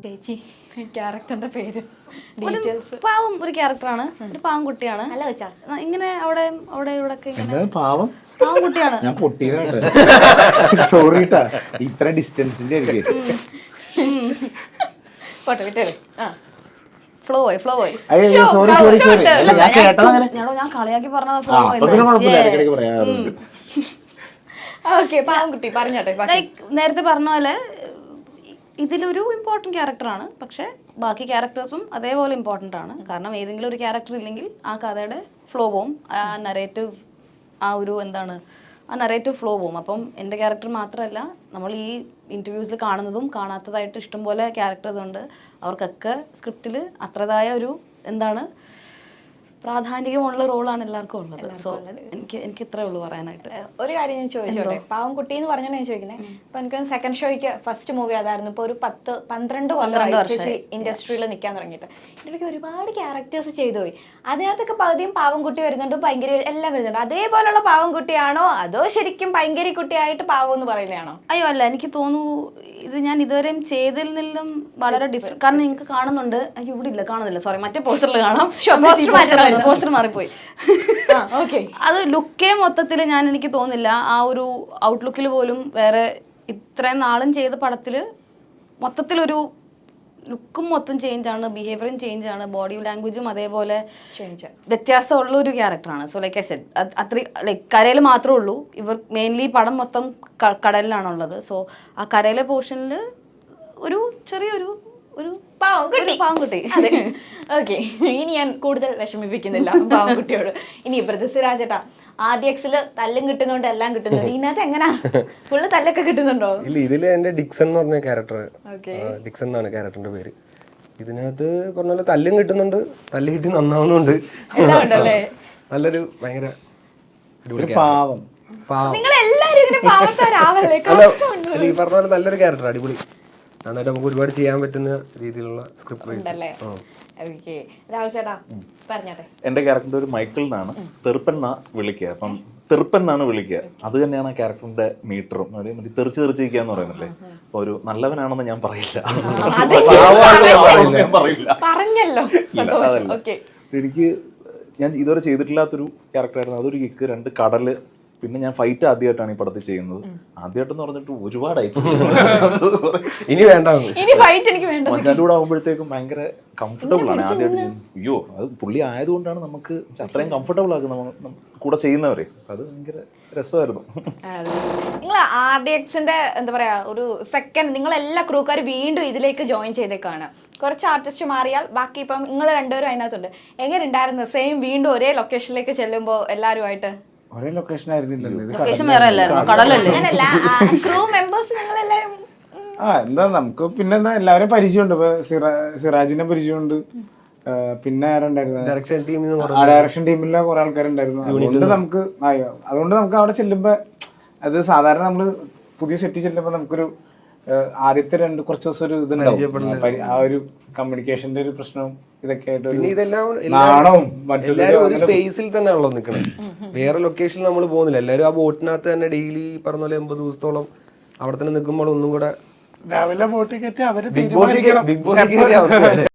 ചേച്ചി ക്യാരക്ടറിന്റെ പേര് ഡീറ്റെയിൽസ്. പാവം ഒരു ക്യാരക്ടറാണ്, ഒരു പാവം കുട്ടിയാണ്. അല്ല വെച്ചാ ഇങ്ങനെ അവിടെ ഇവിടെ പാവം പാവം കുട്ടിയാണ്. ഞാൻ പൊട്ടിയതാട്ടെ, സോറി ട്ടാ, ഇത്ര ഡിസ്റ്റൻസിന്റെ ആയിരിക്കും. പോട്ടെ വിട്ടേര്. ഫ്ലോ പോയി സോറി ഞാൻ കേട്ടത് അങ്ങനെ. ഞാൻ കളിയാക്കി പറഞ്ഞത് ആ, അപ്പൊ പിന്നെ കുഴപ്പമില്ല, ഇടയ്ക്കിടയ്ക്ക് പറയാറുണ്ട്. ഓക്കെ പാവൻകുട്ടി പറഞ്ഞോട്ടെ. ലൈക്ക് നേരത്തെ പറഞ്ഞ പോലെ ഇതിലൊരു ഇമ്പോർട്ടൻറ്റ് ക്യാരക്ടറാണ്, പക്ഷെ ബാക്കി ക്യാരക്ടേഴ്സും അതേപോലെ ഇമ്പോർട്ടൻ്റ് ആണ്. കാരണം ഏതെങ്കിലും ഒരു ക്യാരക്ടർ ഇല്ലെങ്കിൽ ആ കഥയുടെ ഫ്ലോ പോവും, ആ നറേറ്റീവ് ഫ്ലോ പോവും. അപ്പം എൻ്റെ ക്യാരക്ടർ മാത്രമല്ല, നമ്മൾ ഈ ഇൻ്റർവ്യൂസിൽ കാണുന്നതും കാണാത്തതായിട്ട് ഇഷ്ടംപോലെ ക്യാരക്ടേഴ്സ് ഉണ്ട്. അവർക്കൊക്കെ സ്ക്രിപ്റ്റിൽ അത്രതായ ഒരു പ്രാധാന്യമുള്ള റോളാണ് എല്ലാവർക്കും ഉള്ളത്. സോ എനിക്ക് ഇത്രേ ഉള്ളൂ പറയാനായിട്ട്. ഒരു കാര്യം ഞാൻ ചോദിച്ചോട്ടെ, പാവൻകുട്ടി എന്ന് പറഞ്ഞാൽ ഞാൻ ചോദിക്കുന്നത്, ഇപ്പൊ എനിക്ക് സെക്കൻഡ് ഷോയ്ക്ക് ഫസ്റ്റ് മൂവി അതായിരുന്നു. ഇപ്പൊ ഒരു 10-12 കൊല്ലം ഇൻഡസ്ട്രിയിൽ നിൽക്കാൻ തുടങ്ങിയിട്ട് ഇതിലേക്ക് ഒരുപാട് ക്യാരക്ടേഴ്സ് ചെയ്തു പോയി. അതിനകത്തൊക്കെ പകുതിയും പാവൻകുട്ടി വരുന്നുണ്ട്, ഭയങ്കര എല്ലാം വരുന്നുണ്ട്. അതേപോലുള്ള പാവൻകുട്ടിയാണോ അതോ ശരിക്കും ഭയങ്കര കുട്ടിയായിട്ട് പാവം എന്ന് പറയുന്നതാണോ? അയ്യോ അല്ല, എനിക്ക് തോന്നുന്നു ഇത് ഞാൻ ഇതുവരെയും ചെയ്തതിൽ നിന്നും വളരെ ഡിഫറെന്റ്. കാരണം നിങ്ങൾക്ക് കാണുന്നുണ്ട്, അയ്യോ ഇവിടെ ഇല്ല, കാണുന്നില്ല, സോറി, മറ്റേ പോസ്റ്ററിൽ കാണാം. പോസ്റ്റർ മാറിപ്പോയി. അത് ലുക്കേ മൊത്തത്തിൽ എനിക്ക് തോന്നുന്നില്ല ആ ഒരു ഔട്ട്ലുക്കിൽ പോലും വേറെ ഇത്രയും നാളും ചെയ്ത പടത്തിൽ മൊത്തത്തിലൊരു ലുക്കും മൊത്തം ചേഞ്ചാണ്, ബിഹേവിയറും ചേഞ്ചാണ്, ബോഡി ലാംഗ്വേജും അതേപോലെ വ്യത്യാസമുള്ള ഒരു ക്യാരക്ടറാണ്. സോ ലൈക്ക് ഐ സെഡ്, അത്ര ലൈക്ക് കരയിൽ മാത്രമേ ഉള്ളൂ. ഇവർ മെയിൻലി പടം മൊത്തം കടലിലാണുള്ളത്. സോ ആ കരയിലെ പോർഷനിൽ ഒരു ചെറിയൊരു പാവൻകുട്ടി. ഓക്കെ, ഇനി ഞാൻ കൂടുതൽ വിഷമിപ്പിക്കുന്നില്ല പാവൻകുട്ടിയോട്. ഇനി പൃഥ്വിരാജേട്ടാ, RDXല് തല്ലും കിട്ടുന്നുണ്ട്, എല്ലാം കിട്ടുന്നുണ്ട്. ഇതിനകത്ത് എങ്ങനാ ഫുള്ള് തല്ലൊക്കെ കിട്ടുന്നുണ്ടോ? ഇല്ല, ഇതില് എന്റെ ഡിക്സൺ എന്ന് പറഞ്ഞ ക്യാരക്ടർ, ഡിക്സൺ എന്നാണ് ക്യാരക്ടറിന്റെ പേര്. ഇതിനകത്ത് പറഞ്ഞ പോലെ തല്ലും കിട്ടുന്നുണ്ട്, തല്ല് കിട്ടി നന്നാവുന്നുണ്ട്. നല്ലൊരു ഭയങ്കര പാവം നിങ്ങൾ എല്ലാരും ഇങ്ങനെ പാവത്താരാവല്ലേ? ഈ പറഞ്ഞ പോലെ നല്ലൊരു ക്യാരക്ടർ, അടിപൊളി. നന്നായിട്ട് നമുക്ക് ഒരുപാട് ചെയ്യാൻ പറ്റുന്ന രീതിയിലുള്ള സ്ക്രിപ്റ്റ് ഉണ്ടല്ലേ? രാഹുൽ ചേട്ടാ പറഞ്ഞോട്ടെ. എന്റെ ക്യാരക്ടറിന്റെ ഒരു മൈക്കിൾ എന്നാണ്, തെറുപ്പെന്നാ വിളിക്കുക. അപ്പം തെറുപ്പെന്നാണ് വിളിക്കുക. അത് തന്നെയാണ് ആ ക്യാരക്ടറിന്റെ മീറ്ററും. തെറിച്ചിരിക്കാന്ന് പറയുന്നില്ലേ, അപ്പൊ ഒരു നല്ലവനാണെന്ന് ഞാൻ പറയില്ല. പറഞ്ഞല്ലോ. എനിക്ക് ഞാൻ ഇതുവരെ ചെയ്തിട്ടില്ലാത്തൊരു ക്യാരക്ടറായിരുന്നു. അതൊരു കിക്ക്, 2 കടല്, പിന്നെ ഞാൻ ഫൈറ്റ് ആദ്യമായിട്ടാണ് ഈ പടത്തിൽ ചെയ്യുന്നത്. ആദ്യമായിട്ടെന്ന് പറഞ്ഞിട്ട് ഒരുപാടായി. ഇനി വേണ്ട, ഇനി ഫൈറ്റ് എനിക്ക് വേണ്ട. മഞ്ചാന്റെ കൂടെ ആകുമ്പോഴത്തേക്കും ഭയങ്കര കംഫർട്ടബിൾ ആണ്. ആദ്യമായിട്ട് അയ്യോ, അത് പുള്ളി ആയതുകൊണ്ടാണ് നമുക്ക് അത്രയും കംഫർട്ടബിൾ ആക്കുന്നത് കൂടെ ചെയ്യുന്നവരെ. അത് ഭയങ്കര രസമായിരുന്നു. നിങ്ങൾ RDXന്റെ എന്താ പറയാ, ഒരു സെക്കൻഡ് നിങ്ങൾ എല്ലാ ക്രൂക്കാർ വീണ്ടും ഇതിലേക്ക് ജോയിൻ ചെയ്തേക്കാണ്. കുറച്ച് ആർട്ടിസ്റ്റ് മാറിയാൽ ബാക്കി ഇപ്പം നിങ്ങൾ രണ്ടുപേരും അതിനകത്തുണ്ട്. എങ്ങനെ ഉണ്ടായിരുന്നു സെയിം വീണ്ടും ഒരേ ലൊക്കേഷനിലേക്ക് ചെല്ലുമ്പോൾ എല്ലാവരുമായിട്ട്? ഒരേ ലൊക്കേഷൻ ആയിരുന്നില്ലല്ലോ, ക്രൂ മെമ്പേഴ്സ് നിങ്ങളെല്ലാരും എന്താ നമുക്ക് പിന്നെന്താ എല്ലാവരും പരിചയമുണ്ട്. ഇപ്പൊ സിറാജിനെ പരിചയമുണ്ട്, പിന്നെ ആരുണ്ടായിരുന്നു, ഡയറക്ഷൻ ടീമിലെ കുറെ ആൾക്കാരുണ്ടായിരുന്നു. അതുകൊണ്ട് നമുക്ക് അവിടെ ചെല്ലുമ്പോ, അത് സാധാരണ നമ്മള് പുതിയ സെറ്റിൽ ചെല്ലുമ്പോ നമുക്കൊരു ആദ്യത്തെ കുറച്ച് ദിവസം ഒരു ഇതുണ്ടാവും, ആ ഒരു കമ്മ്യൂണിക്കേഷന്റെ ഒരു പ്രശ്നവും ഇതൊക്കെ ആയിട്ട്. എല്ലാവരും ഒരു സ്പേസിൽ തന്നെയാണല്ലോ നിൽക്കണം, വേറെ ലൊക്കേഷനിൽ നമ്മൾ പോകുന്നില്ല. എല്ലാവരും ആ ബോട്ടിനകത്ത് തന്നെ ഡെയിലി പറഞ്ഞ പോലെ 80 ദിവസത്തോളം അവിടെ തന്നെ നിൽക്കുമ്പോൾ ഒന്നും കൂടെ രാവിലെ ബോട്ടിൽ കയറ്റി അവര് ബിഗ് ബോസ്